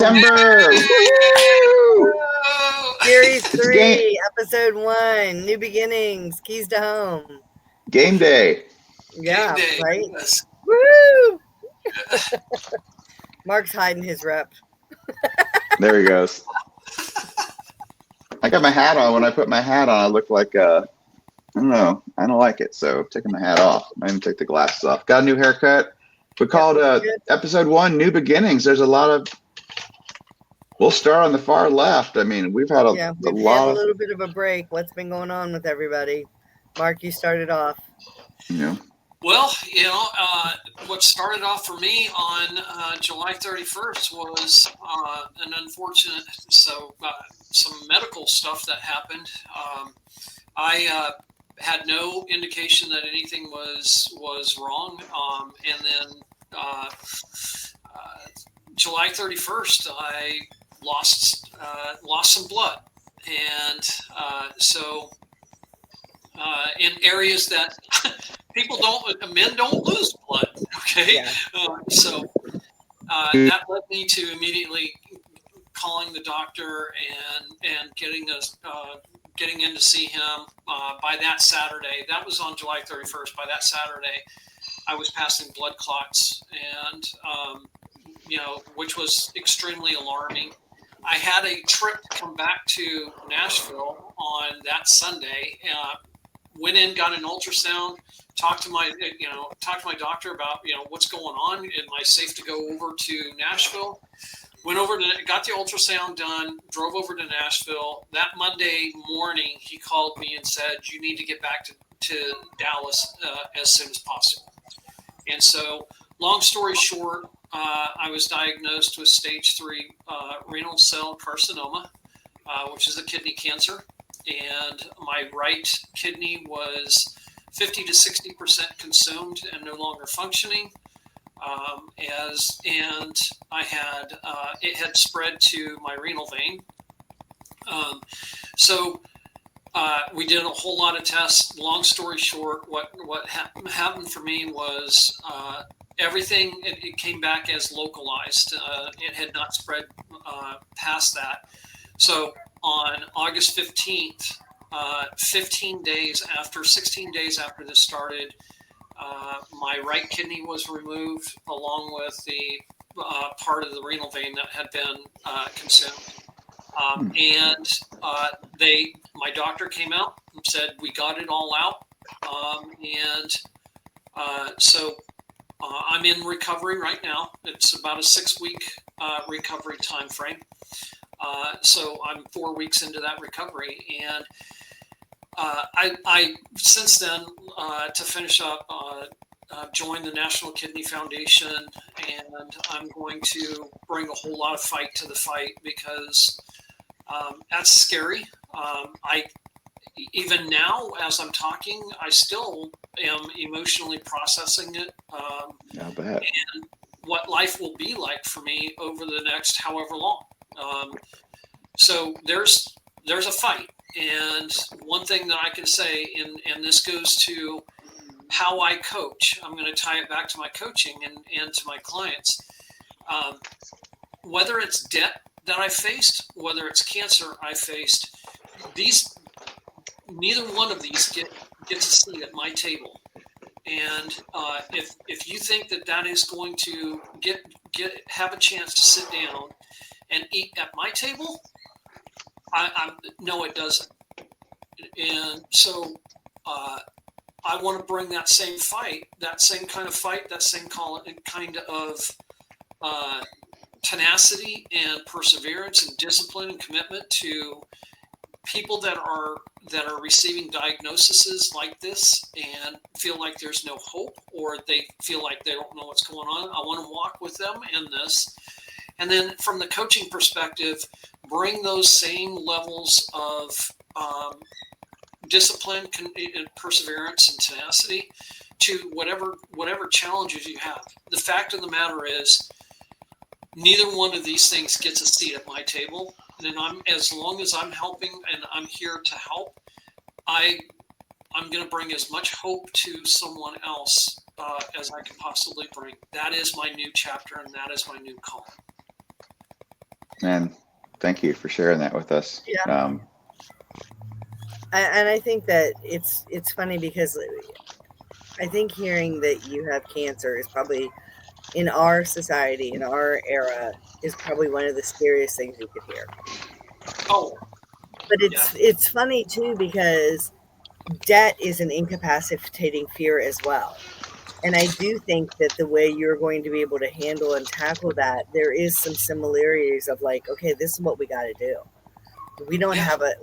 September. Woo! Series It's game 3, Episode 1, New Beginnings, Keys to Home. game day. Yeah, Game day. right? Yes. Woo! Mark's hiding his rep. There he goes. I got my hat on. When I put my hat on, I look like I don't know. I don't like it, so I'm taking my hat off. I even take the glasses off. Got a new haircut. We called Good. episode 1 New Beginnings. There's a lot of. We'll start on the far left. I mean, we've had a Yeah, we've had lot a of, little bit of a break. What's been going on with everybody? Mark, you started off. you know. Well, what started off for me on July 31st was an unfortunate, some medical stuff that happened. I had no indication that anything was wrong, and then July 31st, I lost some blood, and in areas that men don't lose blood. Okay, Yeah. That led me to immediately calling the doctor and getting in to see him. By that Saturday, that was on July 31st. By that Saturday, I was passing blood clots, and which was extremely alarming. I had a trip to come back to Nashville on that Sunday. Went in, got an ultrasound, talked to my doctor about what's going on. Am I safe to go over to Nashville? Got the ultrasound done, drove over to Nashville. That Monday morning, he called me and said, "You need to get back to Dallas as soon as possible." And so, long story short, I was diagnosed with stage 3 renal cell carcinoma, which is a kidney cancer. And my right kidney was 50 to 60% consumed and no longer functioning. And I had it had spread to my renal vein. We did a whole lot of tests. Long story short, what happened for me was everything. It came back as localized. It had not spread past that. So on August 15th, 16 days after this started, my right kidney was removed along with the part of the renal vein that had been consumed. My doctor came out and said, "We got it all out." I'm in recovery right now. It's about a 6-week recovery time frame. So I'm 4 weeks into that recovery, and I since then, to finish up, joined the National Kidney Foundation, and I'm going to bring a whole lot of fight to the fight because that's scary. Even now, as I'm talking, I still am emotionally processing it. I bet. And what life will be like for me over the next however long. So there's a fight, and one thing that I can say, and this goes to how I coach. I'm going to tie it back to my coaching and to my clients. Whether it's debt that I faced, whether it's cancer I faced, neither one of these gets a seat at my table. And if you think that is going to have a chance to sit down and eat at my table, no, it doesn't. And so I want to bring that same fight, that same kind of tenacity and perseverance and discipline and commitment to people that are receiving diagnoses like this and feel like there's no hope, or they feel like they don't know what's going on. I want to walk with them in this. And then from the coaching perspective, bring those same levels of discipline, perseverance, and tenacity to whatever challenges you have. The fact of the matter is, neither one of these things gets a seat at my table. And as long as I'm helping and I'm here to help, I'm going to bring as much hope to someone else as I can possibly bring. That is my new chapter, and that is my new call. And thank you for sharing that with us. Yeah. And I think that it's funny because I think hearing that you have cancer is probably in our society, in our era, is probably one of the scariest things you could hear. Oh, But it's funny too because debt is an incapacitating fear as well. And I do think that the way you're going to be able to handle and tackle that, there is some similarities of like, okay, this is what we got to do. We don't have a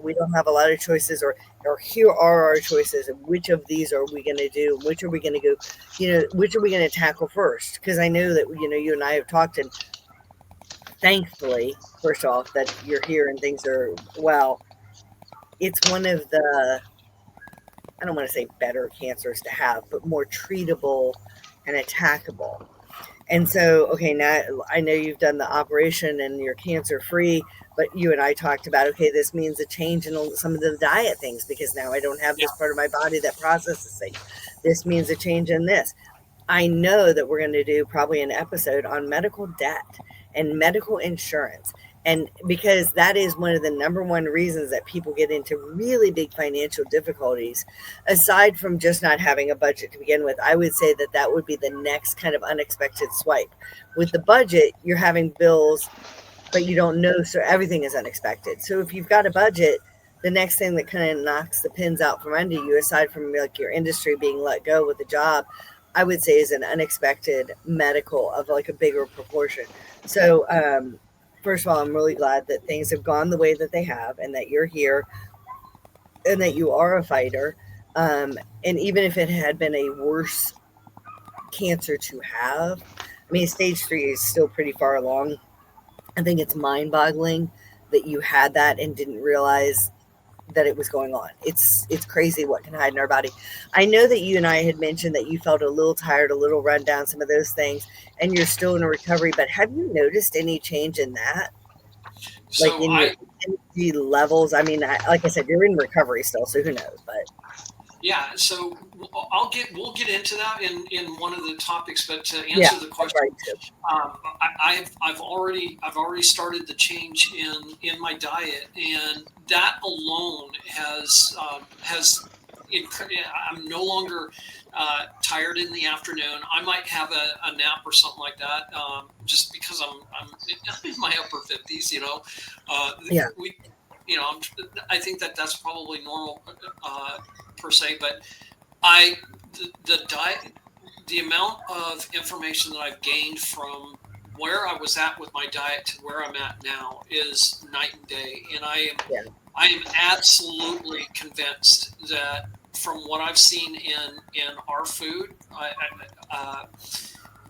lot of choices, or here are our choices, and which of these are we going to do? Which are we going to go? Which are we going to tackle first? Because I know that you and I have talked, and thankfully, first off, that you're here and things are well. It's one of the, I don't want to say better cancers to have, but more treatable and attackable. And so, okay, now I know you've done the operation and you're cancer free, but you and I talked about, okay, this means a change in some of the diet things because now I don't have this part of my body that processes things. This means a change in this. I know that we're going to do probably an episode on medical debt and medical insurance. And because that is one of the number one reasons that people get into really big financial difficulties, aside from just not having a budget to begin with, I would say that that would be the next kind of unexpected swipe. With the budget, you're having bills, but you don't know, so everything is unexpected. So if you've got a budget, the next thing that kind of knocks the pins out from under you, aside from like your industry being let go with a job, I would say is an unexpected medical of like a bigger proportion. So, first of all, I'm really glad that things have gone the way that they have and that you're here and that you are a fighter. And even if it had been a worse cancer to have, I mean, stage 3 is still pretty far along. I think it's mind-boggling that you had that and didn't realize that it was going on. It's crazy what can hide in our body. I know that you and I had mentioned that you felt a little tired, a little run down, some of those things, and you're still in a recovery, but have you noticed any change in that? So like in your energy levels? I mean, like I said, you're in recovery still, so who knows, but yeah, so we'll get into that in one of the topics, but to answer the question, I've already started the change in my diet, and that alone has I'm no longer tired in the afternoon. I might have a nap or something like that, just because I'm in my upper 50s. I think that's probably normal per se, but the diet, the amount of information that I've gained from where I was at with my diet to where I'm at now is night and day, and I am absolutely convinced that from what I've seen in our food,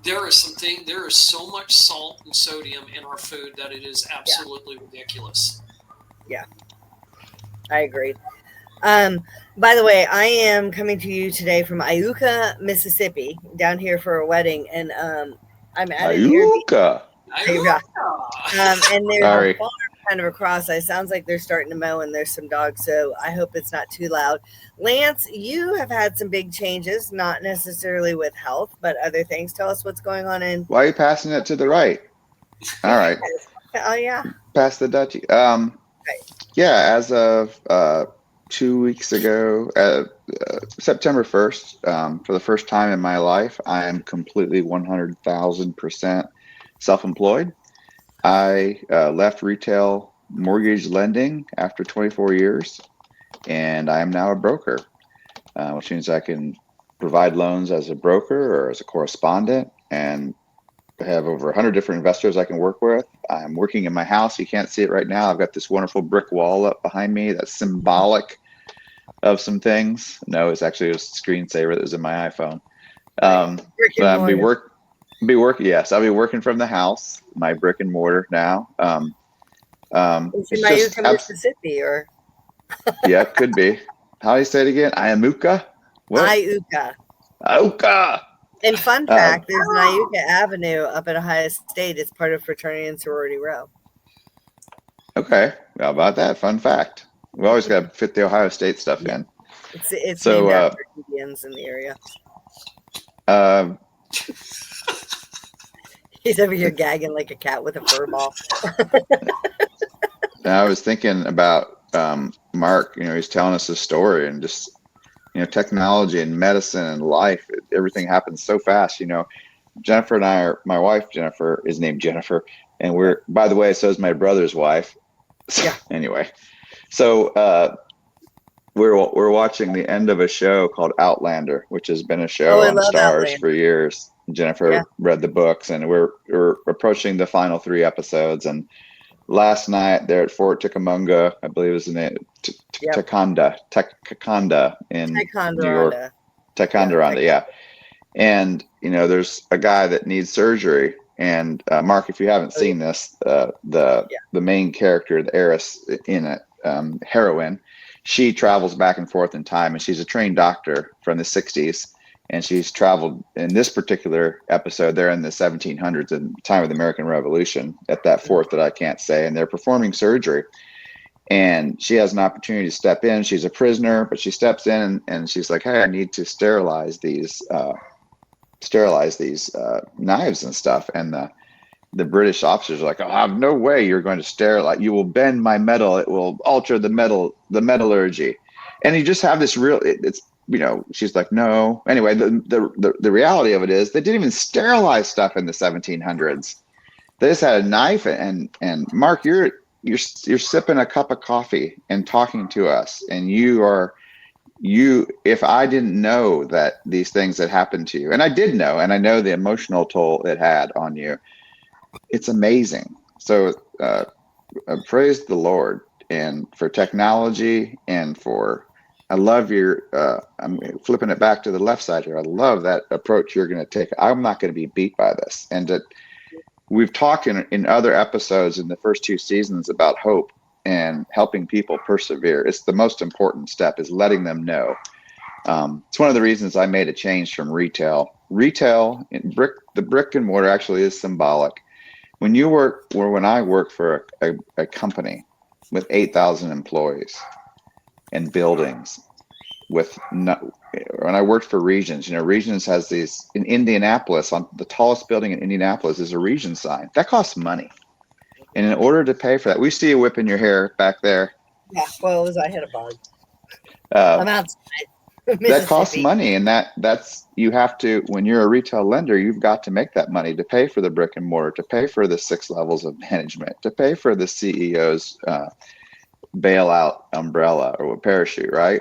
there is so much salt and sodium in our food that it is absolutely ridiculous. Yeah, I agree. By the way, I am coming to you today from Iuka, Mississippi, down here for a wedding, and I'm at Iuka. And there's a farm kind of across. It sounds like they're starting to mow, and there's some dogs, so I hope it's not too loud. Lance, you have had some big changes, not necessarily with health, but other things. Tell us what's going on in. Why are you passing it to the right? All right. Oh yeah. Pass the Dutchie. Yeah, as of 2 weeks ago, September 1st, for the first time in my life, I am completely 100,000% self-employed. I left retail mortgage lending after 24 years, and I am now a broker, which means I can provide loans as a broker or as a correspondent, and I have over 100 different investors I can work with. I'm working in my house. You can't see it right now. I've got this wonderful brick wall up behind me that's symbolic of some things. No, it's actually a screensaver that was in my iPhone. But I'll be working from the house, my brick and mortar now. Is it Iuka, Mississippi, or? Yeah, it could be. How do you say it again? Iuka? What? Iuka. And fun fact, there's an Iuka Avenue up at Ohio State. It's part of Fraternity and Sorority Row. Okay, how about that? Fun fact. We always got to fit the Ohio State stuff in. It's named after Indians in the area. He's over here gagging like a cat with a fur ball. And I was thinking about Mark. He's telling us a story, and just technology and medicine and life. Everything happens so fast. Jennifer and I are. My wife Jennifer is named Jennifer, and we're. By the way, so is my brother's wife. So, Yeah. Anyway, so we're watching the end of a show called Outlander, which has been a show on Starz Outlander. for years. Jennifer read the books, and we're approaching the final 3 episodes. And last night there at Fort Ticonderoga, I believe it was the name, Ticonderoga in New York. Ticonderoga, yeah. And there's a guy that needs surgery. And Mark, if you haven't seen this, the main character, the heiress in it, heroine, she travels back and forth in time, and she's a trained doctor from the 60s. And she's traveled in this particular episode. They're in the 1700s, at the time of the American Revolution, at that fort that I can't say, and they're performing surgery. And she has an opportunity to step in. She's a prisoner, but she steps in and she's like, "Hey, I need to sterilize these knives and stuff." And the British officers are like, "Oh, no way! You're going to sterilize. You will bend my metal. It will alter the metallurgy." And you just have this real. She's like, "No." Anyway, the reality of it is they didn't even sterilize stuff in the 1700s. They just had a knife. And Mark, you're sipping a cup of coffee and talking to us, and if I didn't know that these things had happened to you, and I did know, and I know the emotional toll it had on you, it's amazing. So praise the Lord, and for technology, and I love I'm flipping it back to the left side here. I love that approach you're going to take. I'm not going to be beat by this. And we've talked in other episodes in the first 2 seasons about hope and helping people persevere. It's the most important step, is letting them know. It's one of the reasons I made a change from retail. Retail, the brick and mortar actually is symbolic. When I work for a company with 8,000 employees and buildings, when I worked for Regions, Regions has these in Indianapolis. On the tallest building in Indianapolis is a Region sign. That costs money. And in order to pay for that, we see you whipping your hair back there. Yeah, well, I had a bug. I'm outside. That costs money, and that's you have to. When you're a retail lender, you've got to make that money to pay for the brick and mortar, to pay for the 6 levels of management, to pay for the CEO's bailout umbrella or parachute, right?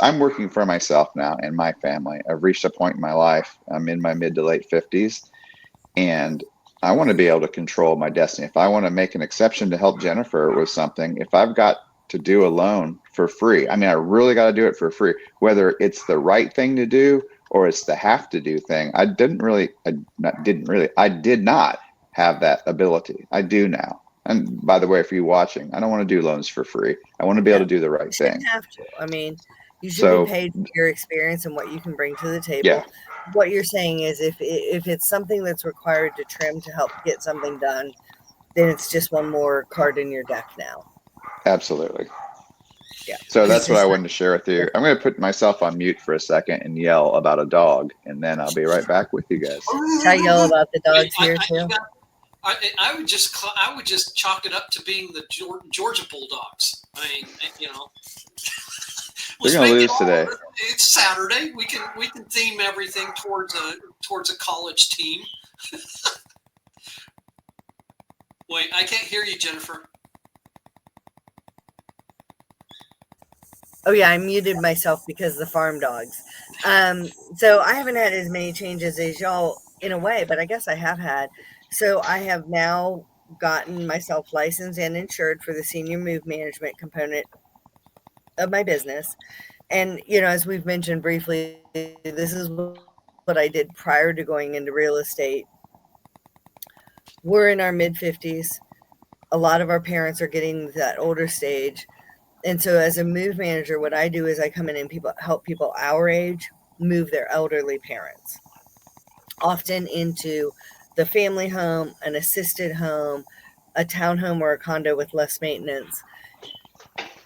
I'm working for myself now and my family. I've reached a point in my life. I'm in my mid to late 50s, and I want to be able to control my destiny. If I want to make an exception to help Jennifer with something, if I've got to do a loan for free, I really got to do it for free, whether it's the right thing to do or it's the have to do thing. I did not have that ability. I do now. And by the way, for you watching, I don't want to do loans for free. I want to be able to do the right thing. You have to. You should be paid for your experience and what you can bring to the table. Yeah. What you're saying is if it's something that's required to trim to help get something done, then it's just one more card in your deck now. Absolutely. Yeah. So that's what I wanted to share with you. I'm going to put myself on mute for a second and yell about a dog, and then I'll be right back with you guys. I yell about the dogs here too. I would just chalk it up to being the Georgia Bulldogs. We're going to lose today. It's Saturday. We can theme everything towards a college team. Wait, I can't hear you, Jennifer. Oh yeah, I muted myself because of the farm dogs. So I haven't had as many changes as y'all in a way, but I guess I have had. So I have now gotten myself licensed and insured for the senior move management component of my business. And, as we've mentioned briefly, this is what I did prior to going into real estate. We're in our mid 50s. A lot of our parents are getting to that older stage. And so as a move manager, what I do is I come in and help people our age move their elderly parents, often into the family home, an assisted home, a townhome or a condo with less maintenance.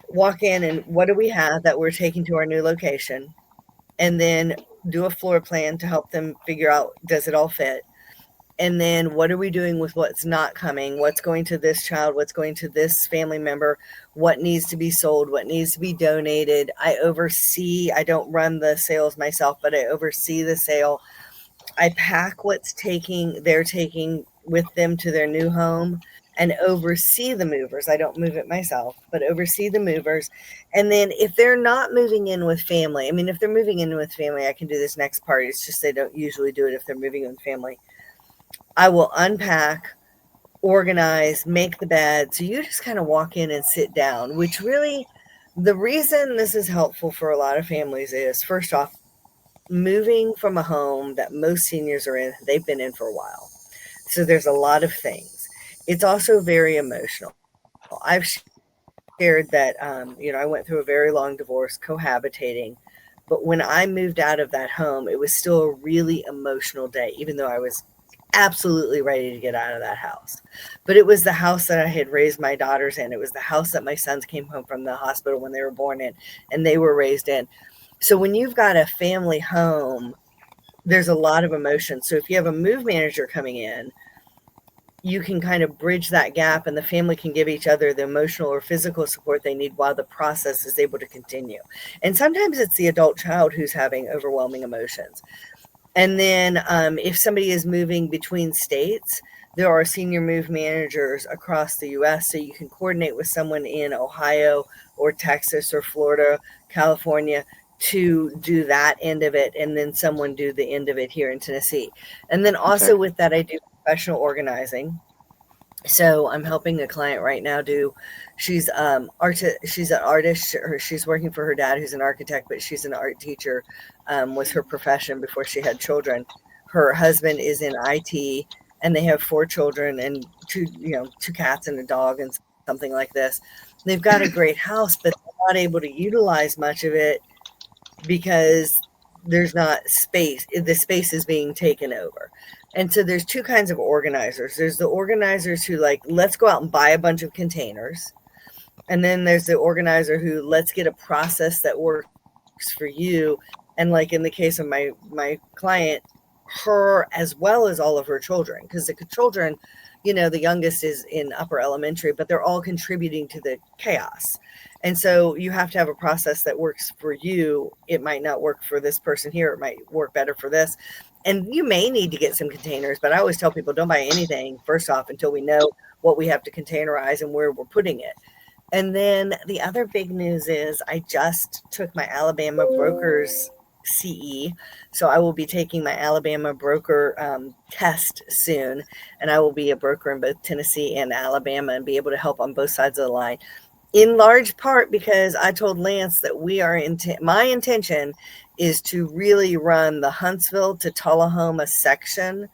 Walk in and what do we have that we're taking to our new location? And then do a floor plan to help them figure out, does it all fit? And then what are we doing with what's not coming? What's going to this child? What's going to this family member? What needs to be sold? What needs to be donated? I don't run the sales myself, but I oversee the sale. I pack they're taking with them to their new home, and oversee the movers. I don't move it myself, but oversee the movers. And then if they're not moving in with family, I mean, if they're moving in with family, I can do this next part. It's just they don't usually do it if they're moving in with family. I will unpack, organize, make the bed. So you just kind of walk in and sit down, which really, the reason this is helpful for a lot of families is, first off, moving from a home that most seniors are in, they've been in for a while. So there's a lot of things. It's also very emotional. I've shared that, I went through a very long divorce, cohabitating. But when I moved out of that home, it was still a really emotional day, even though I was absolutely ready to get out of that house. But it was the house that I had raised my daughters in. It was the house that my sons came home from the hospital when they were born in, and they were raised in. So when you've got a family home, there's a lot of emotion. So if you have a move manager coming in, you can kind of bridge that gap, and the family can give each other the emotional or physical support they need while the process is able to continue. And sometimes it's the adult child who's having overwhelming emotions. And then if somebody is moving between states, there are senior move managers across the U.S. So you can coordinate with someone in Ohio or Texas or Florida, California, to do that end of it, and then someone do the end of it here in Tennessee. And then also with that, I do professional organizing. So I'm helping a client right now she's an artist, or she's working for her dad who's an architect, but she's an art teacher, was her profession before she had children. Her husband is in IT, and they have 4 children and 2 cats and a dog and something like this. They've got a great house, but they're not able to utilize much of it because there's not space. The space is being taken over. And so there's 2 kinds of organizers. There's the organizers who let's go out and buy a bunch of containers. And then there's the organizer who, let's get a process that works for you. And like in the case of my client, her as well as all of her children, because the children, the youngest is in upper elementary, but they're all contributing to the chaos. And so you have to have a process that works for you. It might not work for this person here. It might work better for this. And you may need to get some containers, but I always tell people, don't buy anything first off until we know what we have to containerize and where we're putting it. And then the other big news is I just took my Alabama Brokers CE. So I will be taking my Alabama broker test soon, and I will be a broker in both Tennessee and Alabama and be able to help on both sides of the line. In large part because I told Lance that my intention is to really run the Huntsville to Tullahoma section,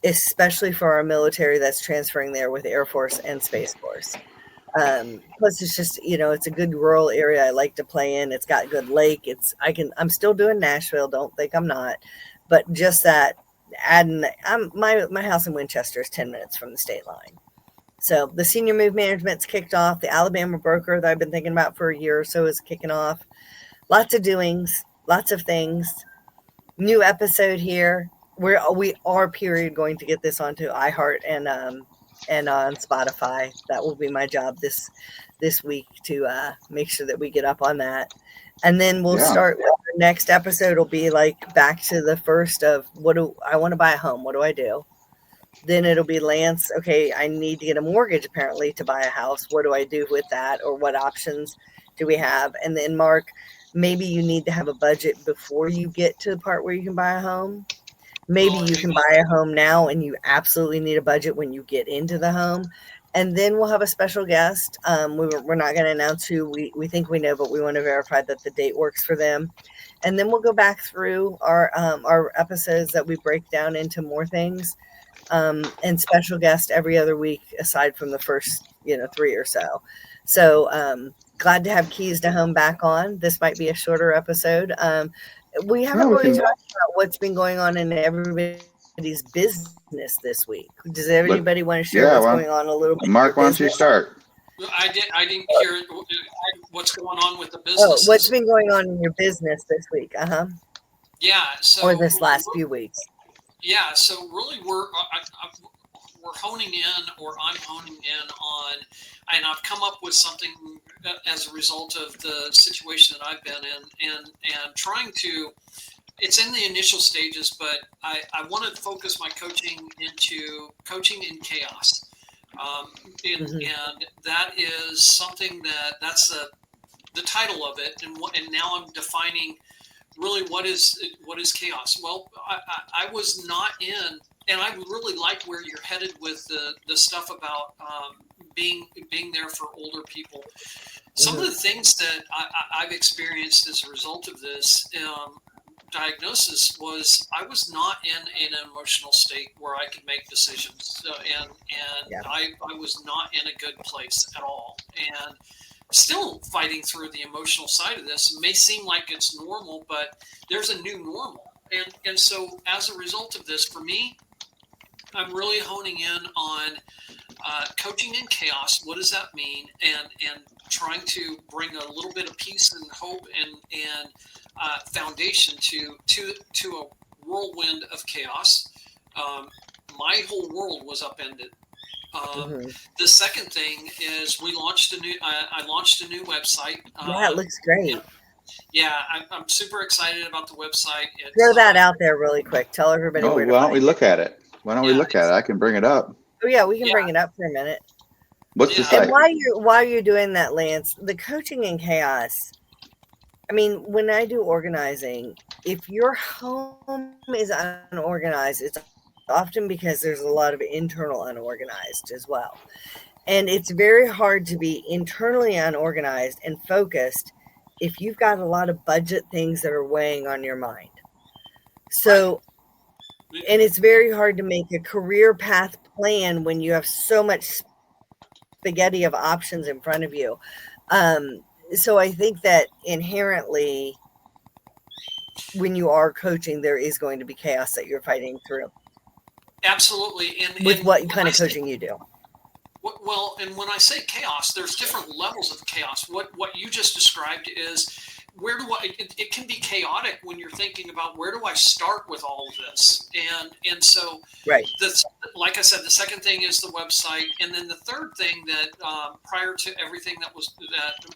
especially for our military that's transferring there with Air Force and Space Force. Plus it's just, it's a good rural area I like to play in. It's got good lake. I'm still doing Nashville. Don't think I'm not, but just that adding, my house in Winchester is 10 minutes from the state line. So the senior move management's kicked off. The Alabama broker that I've been thinking about for a year or so is kicking off. Lots of doings, lots of things. New episode here. We are going to get this onto iHeart and on Spotify. That will be my job this week to make sure that we get up on that. And then we'll start with the next episode will be back to the first of what do I want to buy a home? What do I do? Then it'll be Lance. Okay, I need to get a mortgage apparently to buy a house. What do I do with that? Or what options do we have? And then Mark, maybe you need to have a budget before you get to the part where you can buy a home. Maybe you can buy a home now and you absolutely need a budget when you get into the home. And then we'll have a special guest. We're not going to announce who we think we know, but we want to verify that the date works for them. And then we'll go back through our episodes that we break down into more things. And special guest every other week, aside from the first, 3 or so. So glad to have Keys to Home back on. This might be a shorter episode. We haven't really talked about what's been going on in everybody's business this week. Does everybody want to share what's going on a little bit? Mark, why don't you start? I didn't hear what's going on with the business. What's been going on in your business this week? Yeah. So or this last few weeks. Yeah, so really we're honing in, or I'm honing in on, and I've come up with something as a result of the situation that I've been in, and trying to. It's in the initial stages, but I want to focus my coaching into coaching in chaos, and that is something that's the title of it, and now I'm defining really what is chaos. Well, I was not in, and I really like where you're headed with the stuff about being there for older people. Some of the things that I've experienced as a result of this diagnosis was I was not in an emotional state where I could make decisions, and Yeah. I was not in a good place at all, and still fighting through the emotional side of this. It may seem like it's normal, but there's a new normal. And so as a result of this, for me, I'm really honing in on coaching in chaos. What does that mean? And trying to bring a little bit of peace and hope and foundation to a whirlwind of chaos. My whole world was upended. The second thing is we launched a new. I launched a new website. Yeah, it looks great. Yeah, I'm super excited about the website. Throw that out there really quick. Tell everybody Oh, where to why don't find we it. look at it? Why don't we look at it? I can bring it up. Oh yeah, we can bring it up for a minute. What's the Yeah. site? And while you're doing that, Lance, the coaching in chaos. I mean, when I do organizing, if your home is unorganized, it's often because there's a lot of internal unorganized as well. And it's very hard to be internally unorganized and focused if you've got a lot of budget things that are weighing on your mind. So, and it's very hard to make a career path plan when you have so much spaghetti of options in front of you. So I think that inherently, when you are coaching, there is going to be chaos that you're fighting through. Absolutely. With what kind of coaching you do. Well, and when I say chaos, there's different levels of chaos. What you just described is where do I? It can be chaotic when you're thinking about where do I start with all of this, and so right. Like I said, the second thing is the website, and then the third thing that prior to everything that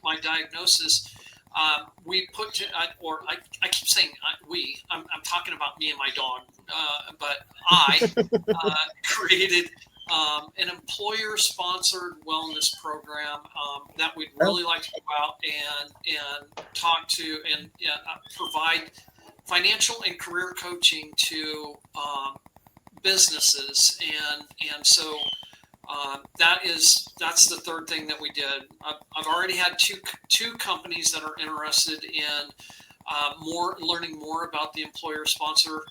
my diagnosis. We put, I keep saying we. I'm talking about me and my dog, but I created an employer-sponsored wellness program that we'd really like to go out and talk to and provide financial and career coaching to businesses, and so. That's the third thing that we did. I've already had two companies that are interested in learning more about the employer sponsor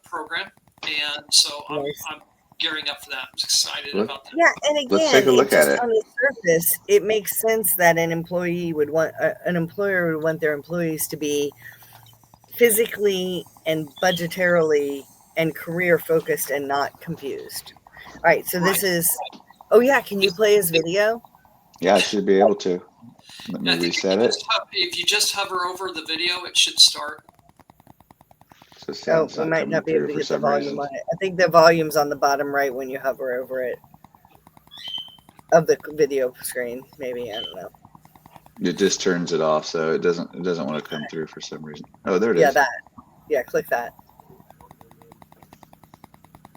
program, and so I'm gearing up for that. I'm excited about that. Yeah, and again, let's take a look at it. On the surface, it makes sense that an employer would want their employees to be physically and budgetarily and career focused and not confused. All right, so this is. Oh yeah, can you play his video? Yeah, I should be able to. Let me reset it. If you just hover over the video, it should start. So we might not be able to get the volume on it. I think the volume's on the bottom right when you hover over it of the video screen. Maybe, I don't know. It just turns it off, so it doesn't want to come through for some reason. Oh, there it is. Yeah, click that.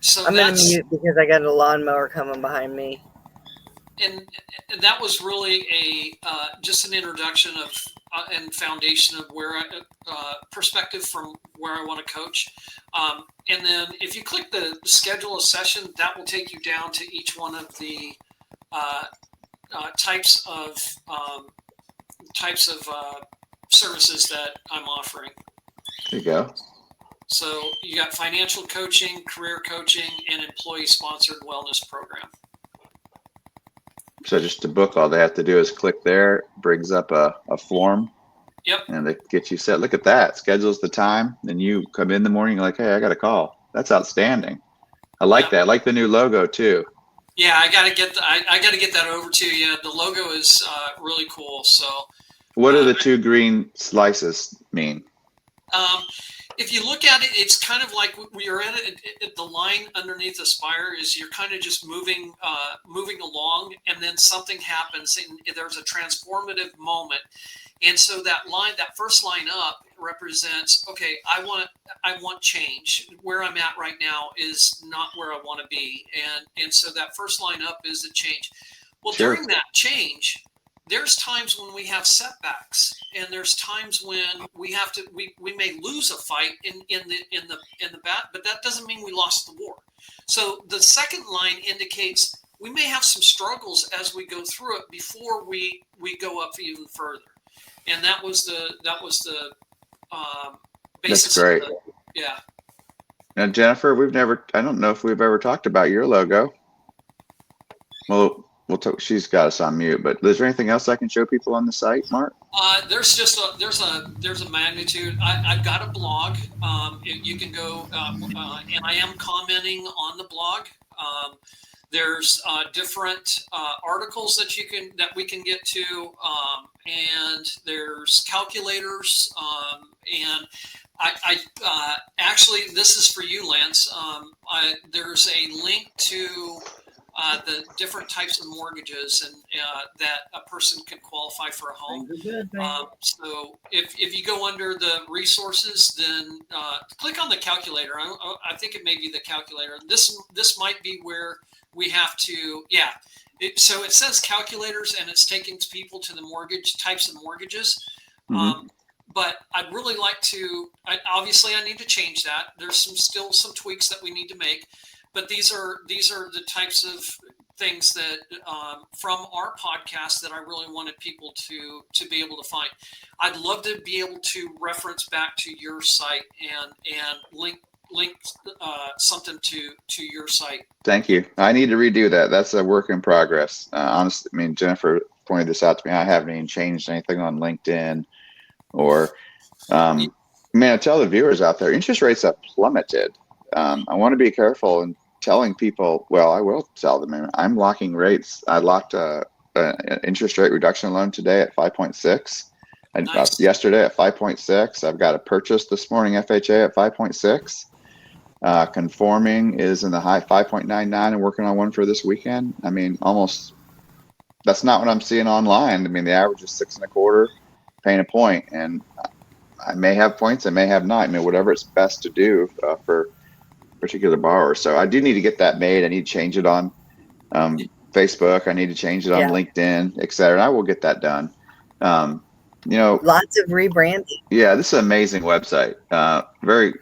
So I'm going to mute because I got a lawnmower coming behind me. And that was really just an introduction of and foundation of where perspective from where I want to coach. And then if you click the schedule a session, that will take you down to each one of the types of services that I'm offering. There you go. So you got financial coaching, career coaching, and employee-sponsored wellness program. So just to book, all they have to do is click there, brings up a form. Yep. And they get you set. Look at that. Schedules the time. Then you come in the morning, you're like, hey, I got a call. That's outstanding. I like that. I like the new logo too. Yeah, I gotta get that over to you. The logo is really cool. So what do the two green slices mean? if you look at it, it's kind of like we are at it, the line underneath the spire is you're kind of just moving along, and then something happens, and there's a transformative moment. And so that first line up represents, okay, I want change. Where I'm at right now is not where I want to be, and so that first line up is the change. Well, Sure. during that change, there's times when we have setbacks, and there's times when we may lose a fight in the bat, but that doesn't mean we lost the war. So the second line indicates we may have some struggles as we go through it before we go up even further. And that was the basis. That's great. Yeah. Now, Jennifer, I don't know if we've ever talked about your logo. Well, we'll talk, she's got us on mute, but is there anything else I can show people on the site, Mark? There's a magnitude. I've got a blog. You can go, and I am commenting on the blog. There's different articles that we can get to, and there's calculators, and I actually, this is for you, Lance. There's a link to the different types of mortgages and that a person can qualify for a home. So if you go under the resources, then click on the calculator. I think it may be the calculator. This might be where we have to, so it says calculators, and it's taking people to the mortgage types of mortgages. Mm-hmm. But I'd really like to, obviously I need to change that. There's still some tweaks that we need to make, but these are the types of things that from our podcast that I really wanted people to be able to find. I'd love to be able to reference back to your site and link something to your site. Thank you. I need to redo that. That's a work in progress. Honestly, I mean, Jennifer pointed this out to me. I haven't even changed anything on LinkedIn or, I tell the viewers out there, interest rates have plummeted. I want to be careful in telling people, well, I will tell them, I'm locking rates. I locked an interest rate reduction loan today at 5.6. Nice. Yesterday at 5.6. I've got a purchase this morning, FHA at 5.6. Conforming is in the high 5.99 and working on one for this weekend. I mean, almost, that's not what I'm seeing online. I mean, the average is 6.25, paying a point, and I may have points, I may have not. I mean, whatever it's best to do for particular borrower. So I do need to get that made. I need to change it on Facebook. I need to change it on LinkedIn, et cetera. And I will get that done. Lots of rebranding. Yeah, this is an amazing website.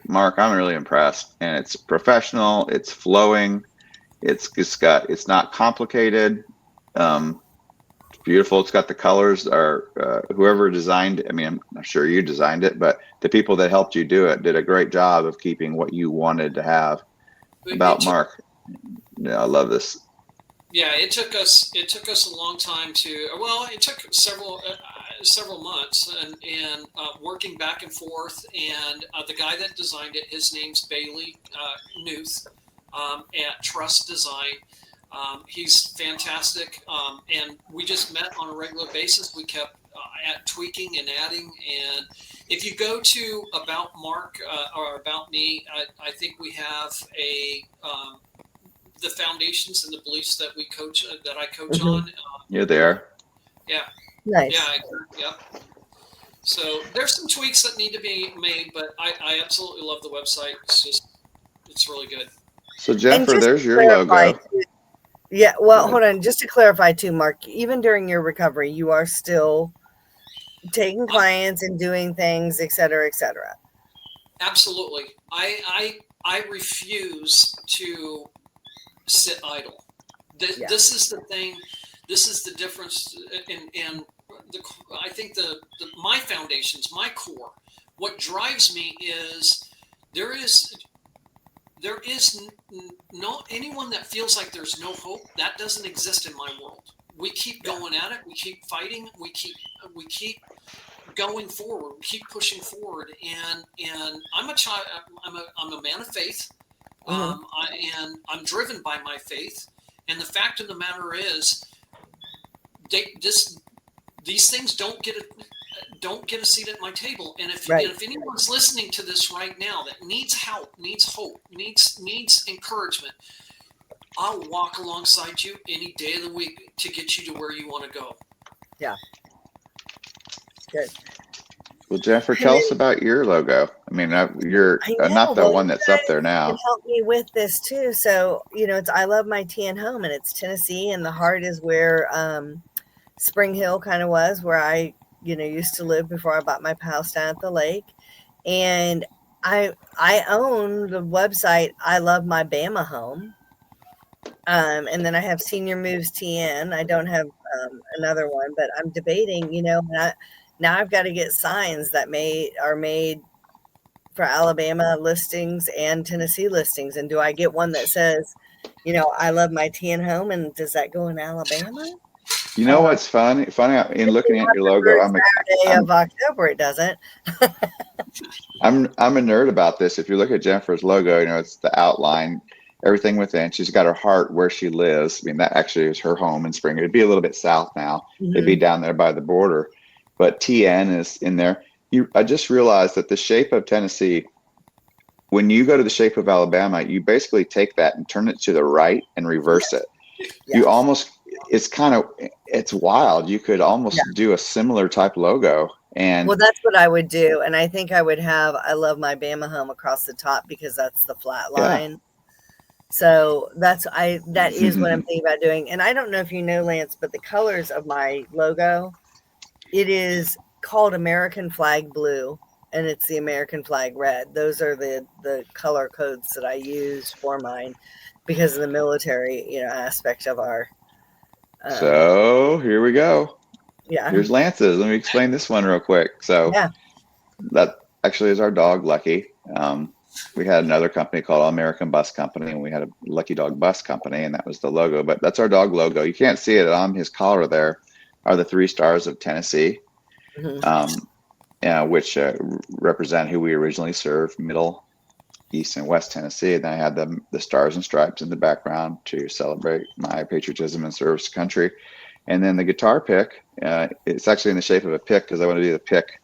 Mark, I'm really impressed. And it's professional. It's flowing. It's not complicated. It's beautiful. It's got the colors. Whoever designed it, I mean, I'm sure you designed it, but the people that helped you do it did a great job of keeping what you wanted to have about Mark. Yeah, I love this. Yeah, it took us a long time to. Well, it took several months and working back and forth. And the guy that designed it, his name's Bailey Newth at Trust Design. He's fantastic, and we just met on a regular basis. We kept tweaking and adding. And if you go to About Mark or About Me, I think we have the foundations and the beliefs that I coach Mm-hmm. on. Yeah, they are. Yeah. Nice. Yeah. So there's some tweaks that need to be made, but I absolutely love the website. It's really good. So Jennifer, there's your logo. Yeah. Well, hold on. Just to clarify too, Mark, even during your recovery, you are still taking clients and doing things, et cetera, et cetera. Absolutely. I refuse to sit idle. This is the thing. This is the difference in I think my foundations, my core, what drives me is there is no anyone that feels like there's no hope. That doesn't exist in my world. We keep going at it. We keep fighting. We keep going forward. We keep pushing forward. And I'm a child. I'm a man of faith. Mm-hmm. And I'm driven by my faith. And the fact of the matter is, these things don't get don't get a seat at my table. And Right. if anyone's listening to this right now that needs help, needs hope, needs encouragement, I'll walk alongside you any day of the week to get you to where you want to go. Yeah. Good. Well, Jennifer, tell us about your logo. I mean, you're I know, not the well, one that's up there now. You helped me with this too. So, it's I Love My Tea and Home, and it's Tennessee, and the heart is where Spring Hill kind of was, where I, used to live before I bought my house down at the lake. And I own the website I Love My Bama Home. And then I have Senior Moves TN. I don't have another one, but I'm debating, now I've got to get signs that are made for Alabama listings and Tennessee listings. And do I get one that says, I love my tea and home, and does that go in Alabama? You know what's funny in looking at your logo, Saturday of October, it doesn't. I'm a nerd about this. If you look at Jennifer's logo, it's the outline, everything within. She's got her heart where she lives. I mean, that actually is her home in Spring. It'd be a little bit south now. It'd be down there by the border, but TN is in there. I just realized that the shape of Tennessee, when you go to the shape of Alabama, you basically take that and turn it to the right and reverse it. Yeah. You almost, it's wild. You could almost do a similar type logo. And well, that's what I would do. And I think I would have I Love My Bama Home across the top, because that's the flat line. Yeah. So that is what I'm thinking about doing. And I don't know if you know, Lance, but the colors of my logo, it is called American Flag Blue, and it's the American Flag Red. Those are the color codes that I use for mine because of the military, aspect of our. So here we go. Yeah. Here's Lance's. Let me explain this one real quick. So that actually is our dog, Lucky. We had another company called American Bus Company, and we had a Lucky Dog Bus Company, and that was the logo. But that's our dog logo. You can't see it on his collar. There are the 3 stars of Tennessee, which represent who we originally served: Middle, East, and West Tennessee. And then I had the stars and stripes in the background to celebrate my patriotism and service to country. And then the guitar pick, it's actually in the shape of a pick, because I want to be the pick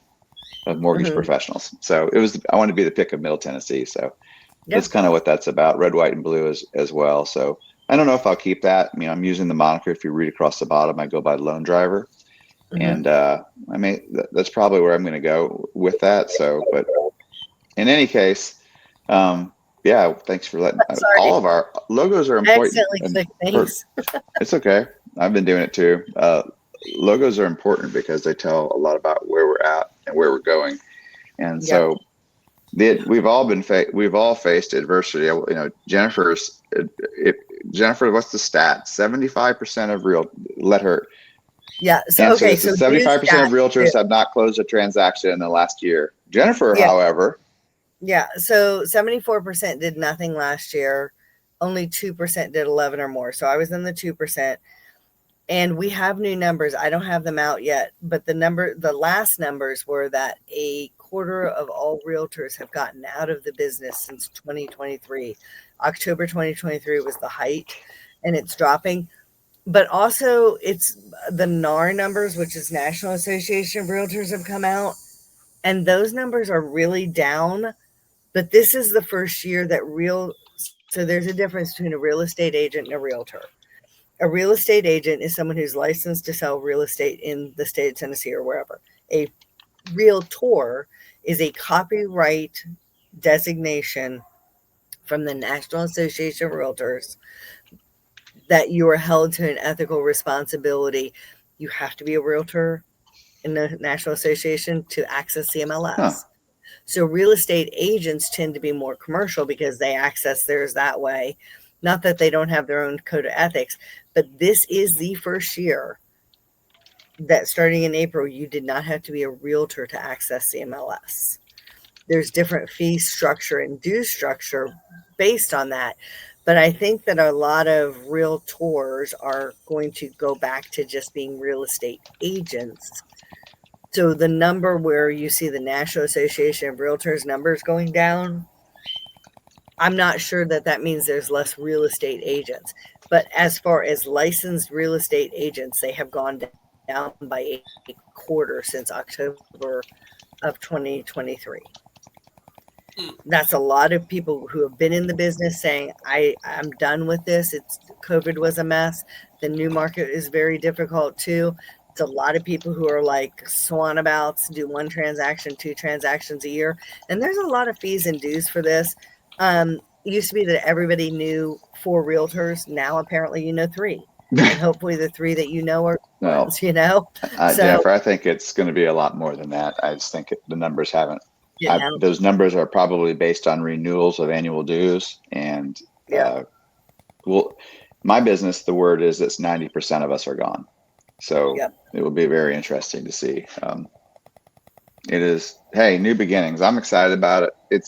of mortgage professionals. So I want to be the pick of Middle Tennessee. So that's kind of what that's about. Red, white, and blue as well. So I don't know if I'll keep that. I mean, I'm using the moniker. If you read across the bottom, I go by Lone Driver. And that's probably where I'm going to go with that. So, but in any case, thanks for letting all of our logos are important. It's okay. I've been doing it too. Logos are important because they tell a lot about where we're at and where we're going. And so we've all faced adversity. Jennifer, what's the stat? 75% of let her. Yeah. So, okay. So 75% of realtors have not closed a transaction in the last year. Jennifer, however. Yeah. So 74% did nothing last year. Only 2% did 11 or more. So I was in the 2%. And we have new numbers. I don't have them out yet, but the last numbers were that a quarter of all realtors have gotten out of the business since 2023. October 2023 was the height, and it's dropping. But also, it's the NAR numbers, which is National Association of Realtors, have come out, and those numbers are really down. But this is the first year that so there's a difference between a real estate agent and a realtor. A real estate agent is someone who's licensed to sell real estate in the state of Tennessee or wherever. A realtor is a copyright designation from the National Association of Realtors that you are held to an ethical responsibility. You have to be a realtor in the National Association to access the MLS. So real estate agents tend to be more commercial because they access theirs that way. Not that they don't have their own code of ethics, but this is the first year that starting in April, you did not have to be a realtor to access the MLS. There's different fee structure and due structure based on that. But I think that a lot of realtors are going to go back to just being real estate agents. So the number where you see the National Association of Realtors numbers going down, I'm not sure that means there's less real estate agents. But as far as licensed real estate agents, they have gone down by a quarter since October of 2023. That's a lot of people who have been in the business saying, I'm done with this. COVID was a mess. The new market is very difficult too. It's a lot of people who are like swanabouts, do 1 transaction, 2 transactions a year. And there's a lot of fees and dues for this. It used to be that everybody knew 4 realtors. Now apparently you know 3. And hopefully the 3 that you know are ones, you know. Jennifer, I think it's going to be a lot more than that. I just think the numbers haven't. Those numbers are probably based on renewals of annual dues, and my business, the word is it's 90% of us are gone. So it will be very interesting to see. It is, hey, new beginnings. I'm excited about it.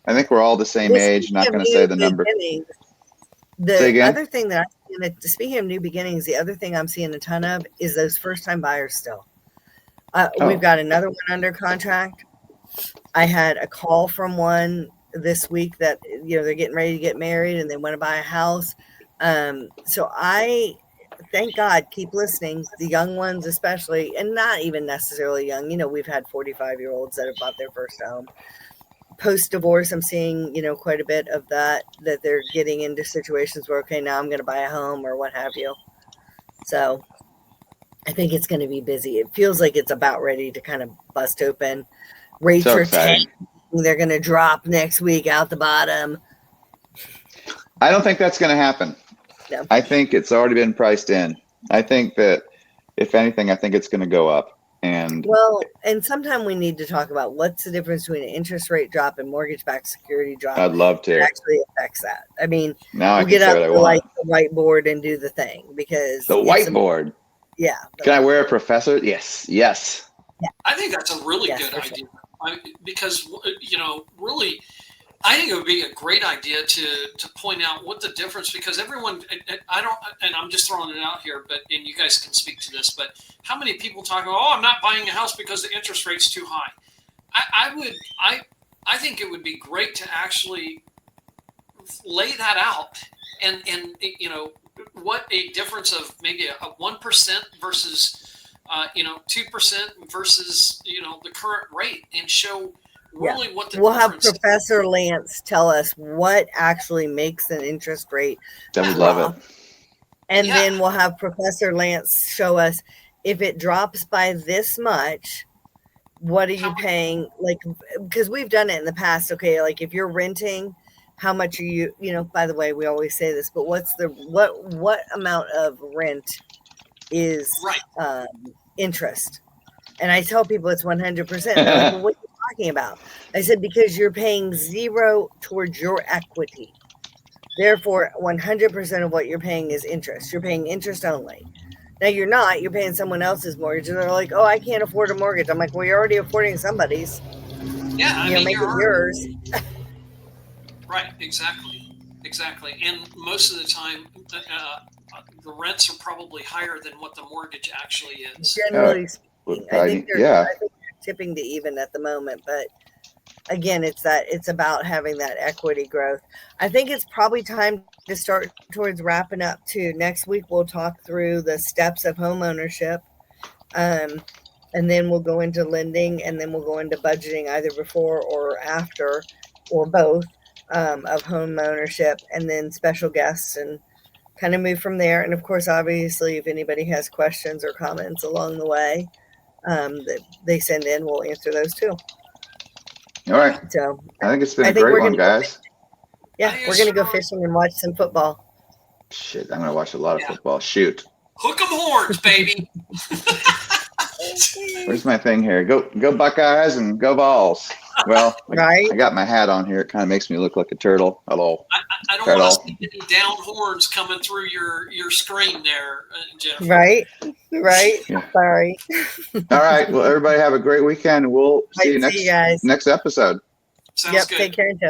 I think we're all the same age. Not going to say the number. The other thing that speaking of new beginnings, the other thing I'm seeing a ton of is those first-time buyers still. We've got another one under contract. I had a call from one this week that, they're getting ready to get married and they want to buy a house. So I, thank God, keep listening. The young ones especially, and not even necessarily young. We've had 45-year-olds that have bought their first home. Post-divorce, I'm seeing, quite a bit of that they're getting into situations where, okay, now I'm going to buy a home or what have you. So I think it's going to be busy. It feels like it's about ready to kind of bust open. Rates are tanking. They're going to drop next week out the bottom. I don't think that's going to happen. No. I think it's already been priced in. I think that, if anything, I think it's going to go up. And sometime we need to talk about what's the difference between an interest rate drop and mortgage-backed security drop. I'd love to. It actually affects that. I mean, now I can get out the whiteboard and do the thing, because the whiteboard. Can I wear a professor? Yes. Yeah. I think that's a really good idea. Because really, I think it would be a great idea to point out what the difference, because everyone, and I'm just throwing it out here, and you guys can speak to this, but how many people talk about, I'm not buying a house because the interest rate's too high? I think it would be great to actually lay that out and what a difference of maybe a 1% versus 2% versus, the current rate, and show really what the we'll have Professor Lance tell us what actually makes an interest rate. I would love it. And then we'll have Professor Lance show us, if it drops by this much, what are you paying? Like, because we've done it in the past. Okay. Like if you're renting, how much are you, by the way, we always say this, but what amount of rent is interest? And I tell people it's 100%. They're like, well, what are you talking about? I said, because you're paying 0 towards your equity. Therefore, 100% of what you're paying is interest. You're paying interest only. Now you're not. You're paying someone else's mortgage. And they're like, oh, I can't afford a mortgage. I'm like, well, you're already affording somebody's. Yeah, I mean, make it yours. Right, exactly. And most of the time, the rents are probably higher than what the mortgage actually is. Generally speaking, I think they're tipping to even at the moment, but again, it's about having that equity growth. I think it's probably time to start towards wrapping up too. Next week we'll talk through the steps of home ownership, and then we'll go into lending, and then we'll go into budgeting, either before or after, or both, of home ownership, and then special guests, and kind of move from there. And of course, obviously, if anybody has questions or comments along the way, that they send in, we'll answer those too. All right. So I think it's been a great one, guys. Yeah, we're going to go fishing and watch some football. Shit, I'm going to watch a lot of football. Shoot. Hook 'em horns, baby. Where's my thing here? Go Buckeyes and go Vols. Well, I got my hat on here. It kind of makes me look like a turtle. Hello. I don't want to see any down horns coming through your screen there, Jennifer. Right. Yeah. Sorry. All right. Well, everybody have a great weekend. We'll see you guys. next episode. Sounds good. Take care.